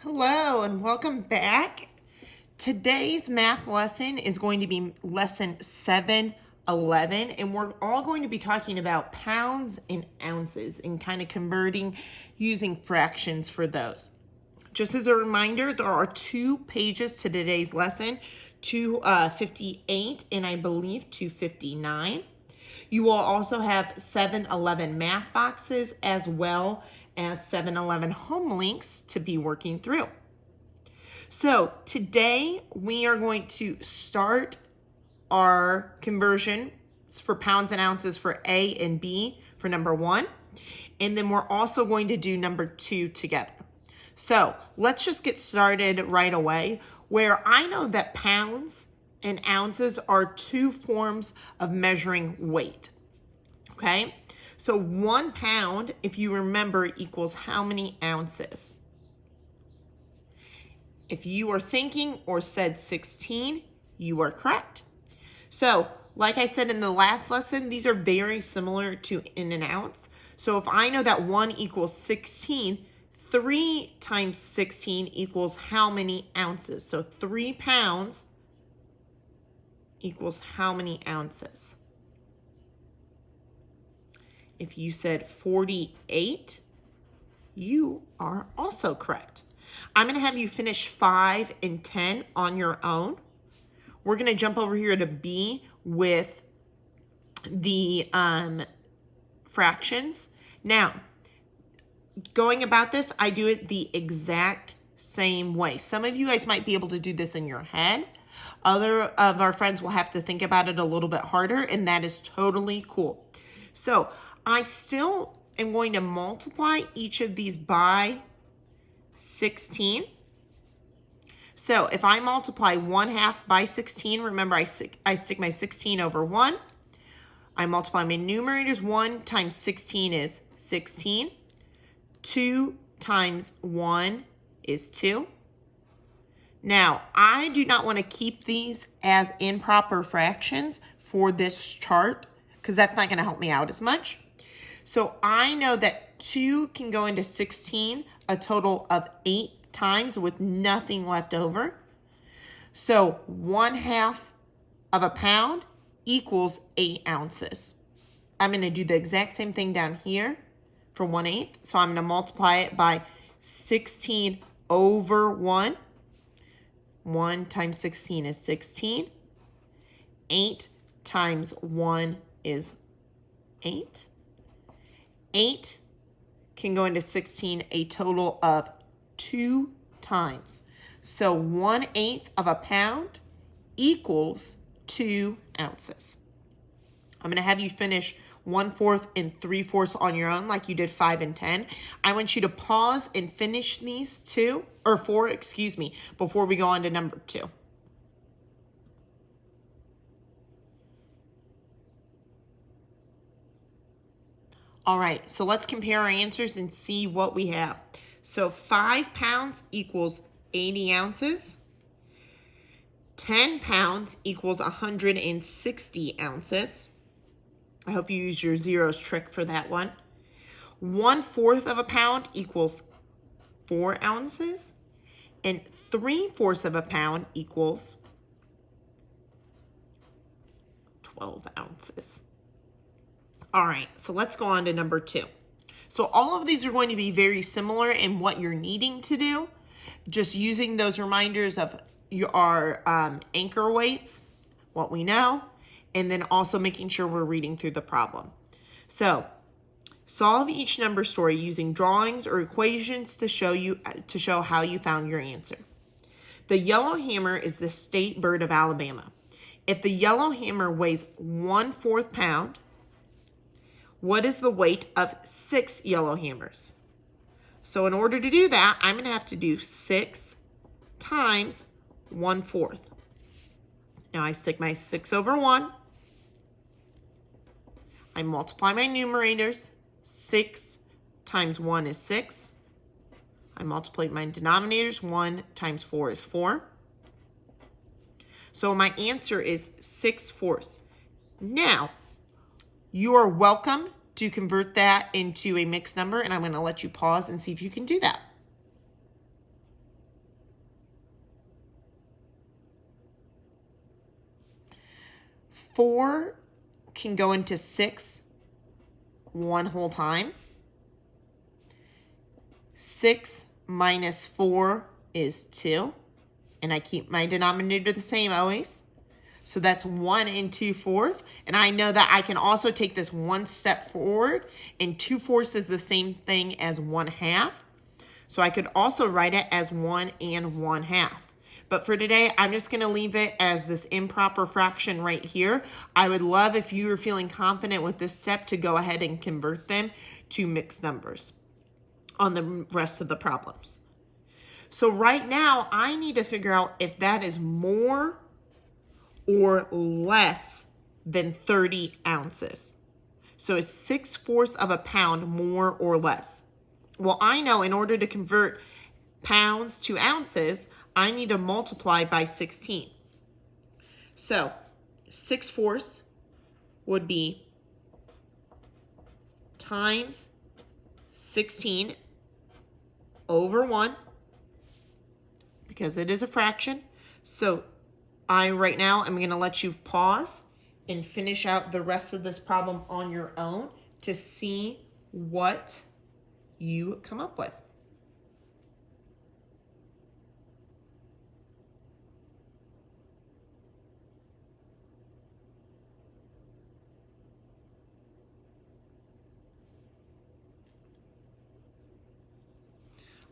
Hello and welcome back. Today's math lesson is going to be lesson 711, and we're all going to be talking about pounds and ounces and kind of converting using fractions for those. Just as a reminder, there are 2 pages to today's lesson, 258 and I believe 259. You will also have 711 math boxes as well as 711 home links to be working through. So today we are going to start our conversion for pounds and ounces for A and B for number 1. And then we're also going to do number 2 together. So let's just get started right away, where I know that pounds and ounces are 2 forms of measuring weight. Okay, so 1 pound, if you remember, equals how many ounces? If you are thinking or said 16, you are correct. So, like I said in the last lesson, these are very similar to in an ounce. So if I know that 1 equals 16, 3 times 16 equals how many ounces? So 3 pounds equals how many ounces? If you said 48, you are also correct. I'm going to have you finish 5 and 10 on your own. We're going to jump over here to B with the fractions. Now, going about this, I do it the exact same way. Some of you guys might be able to do this in your head. Other of our friends will have to think about it a little bit harder, and that is totally cool. So I still am going to multiply each of these by 16. So if I multiply 1/2 by 16, remember I stick my 16 over 1. I multiply my numerators. 1 times 16 is 16. 2 times 1 is 2. Now, I do not want to keep these as improper fractions for this chart because that's not going to help me out as much. So I know that 2 can go into 16 a total of 8 times with nothing left over. So 1/2 of a pound equals 8 ounces. I'm going to do the exact same thing down here for 1/8. So I'm going to multiply it by 16 over 1. 1 times 16 is 16. 8 times 1 is 8. 8 can go into 16 a total of 2 times. So 1/8 of a pound equals 2 ounces. I'm going to have you finish 1/4 and 3/4 on your own like you did 5 and 10. I want you to pause and finish these 4, before we go on to number 2. All right, so let's compare our answers and see what we have. So 5 pounds equals 80 ounces. 10 pounds equals 160 ounces. I hope you use your zeros trick for that one. 1/4 of a pound equals 4 ounces. And 3/4 of a pound equals 12 ounces. All right, so let's go on to number 2. So all of these are going to be very similar in what you're needing to do. Just using those reminders of your anchor weights, what we know, and then also making sure we're reading through the problem. So solve each number story using drawings or equations to show how you found your answer. The yellowhammer is the state bird of Alabama. If the yellowhammer weighs 1/4 pound, what is the weight of 6 yellowhammers? So in order to do that, I'm going to have to do 6 times 1/4. Now I stick my 6 over 1. I multiply my numerators. 6 times 1 is 6. I multiply my denominators. 1 times 4 is 4. So my answer is 6/4. Now, you are welcome to convert that into a mixed number, and I'm going to let you pause and see if you can do that. 4 can go into 6 one whole time. 6 minus 4 is 2. And I keep my denominator the same always. So that's 1 2/4. And I know that I can also take this one step forward. And 2/4 is the same thing as 1/2. So I could also write it as 1 1/2. But for today, I'm just going to leave it as this improper fraction right here. I would love if you were feeling confident with this step to go ahead and convert them to mixed numbers on the rest of the problems. So right now, I need to figure out if that is more or less than 30 ounces. So is 6/4 of a pound more or less? Well, I know in order to convert pounds to ounces, I need to multiply by 16. So 6/4 would be times 16 over 1, because it is a fraction. So right now, I'm going to let you pause and finish out the rest of this problem on your own to see what you come up with.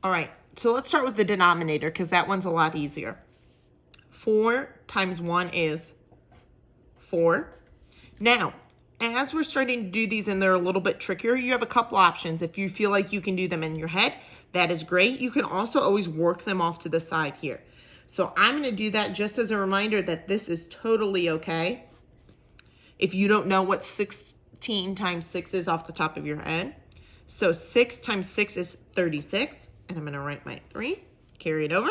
All right, so let's start with the denominator because that one's a lot easier. 4 times 1 is 4. Now, as we're starting to do these and they're a little bit trickier, you have a couple options. If you feel like you can do them in your head, that is great. You can also always work them off to the side here. So I'm going to do that just as a reminder that this is totally okay. If you don't know what 16 times 6 is off the top of your head. So 6 times 6 is 36. And I'm going to write my 3, carry it over.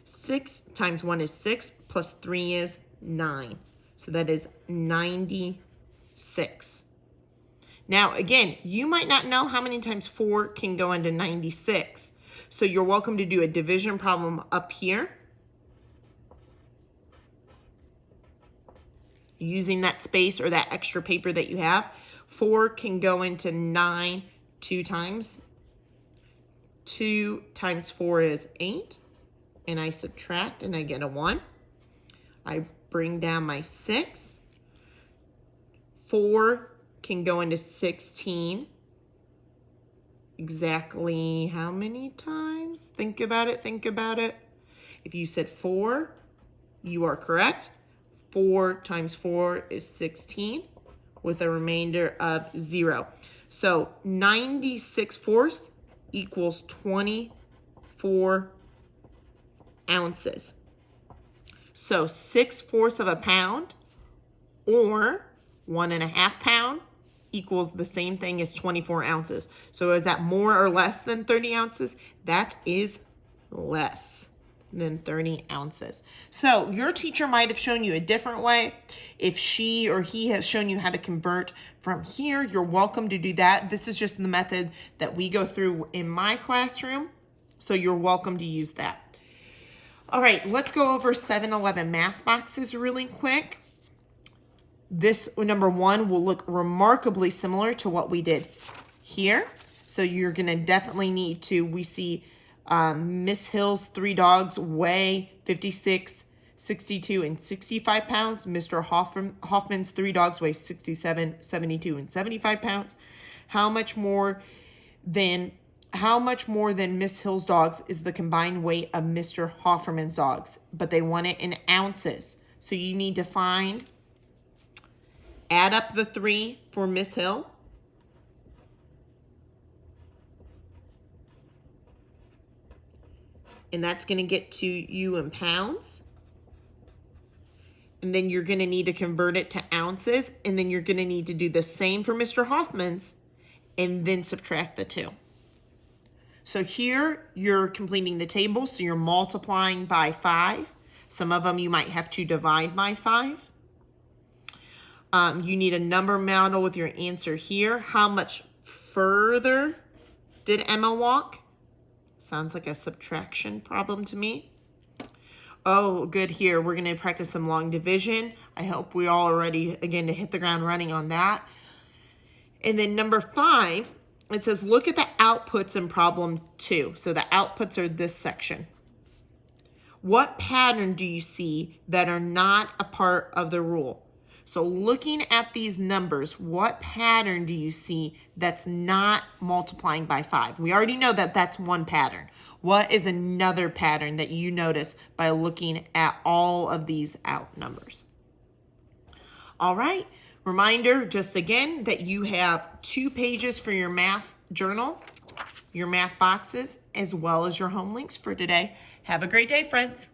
6 times 1 is 6, plus 3 is 9. So that is 96. Now, again, you might not know how many times 4 can go into 96. So you're welcome to do a division problem up here, using that space or that extra paper that you have. 4 can go into 9 2 times. 2 times 4 is 8. And I subtract and I get a 1. I bring down my 6. 4 can go into 16. Exactly how many times? Think about it, think about it. If you said 4, you are correct. 4 times 4 is 16 with a remainder of 0. So 96/4 equals 24 ounces. So 6/4 of a pound or 1.5 pound equals the same thing as 24 ounces. So is that more or less than 30 ounces? That is less than 30 ounces. So your teacher might have shown you a different way. If she or he has shown you how to convert from here, you're welcome to do that. This is just the method that we go through in my classroom. So you're welcome to use that. All right, let's go over 7-Eleven math boxes really quick. This number 1 will look remarkably similar to what we did here. So you're going to definitely need to, we see Miss Hill's 3 dogs weigh 56, 62, and 65 pounds. Mr. Hoffman's 3 dogs weigh 67, 72, and 75 pounds. How much more than Miss Hill's dogs is the combined weight of Mr. Hofferman's dogs? But they want it in ounces. So you need to add up the 3 for Miss Hill. And that's going to get to you in pounds. And then you're going to need to convert it to ounces. And then you're going to need to do the same for Mr. Hoffman's and then subtract the 2. So here you're completing the table. So you're multiplying by 5. Some of them you might have to divide by 5. You need a number model with your answer here. How much further did Emma walk? Sounds like a subtraction problem to me. Oh, good here. We're going to practice some long division. I hope we all are ready, again, to hit the ground running on that. And then number 5, it says, look at the outputs in problem 2. So the outputs are this section. What pattern do you see that are not a part of the rule? So looking at these numbers, what pattern do you see that's not multiplying by 5? We already know that that's one pattern. What is another pattern that you notice by looking at all of these out numbers? All right, reminder just again that you have 2 pages for your math journal, your math boxes, as well as your home links for today. Have a great day, friends.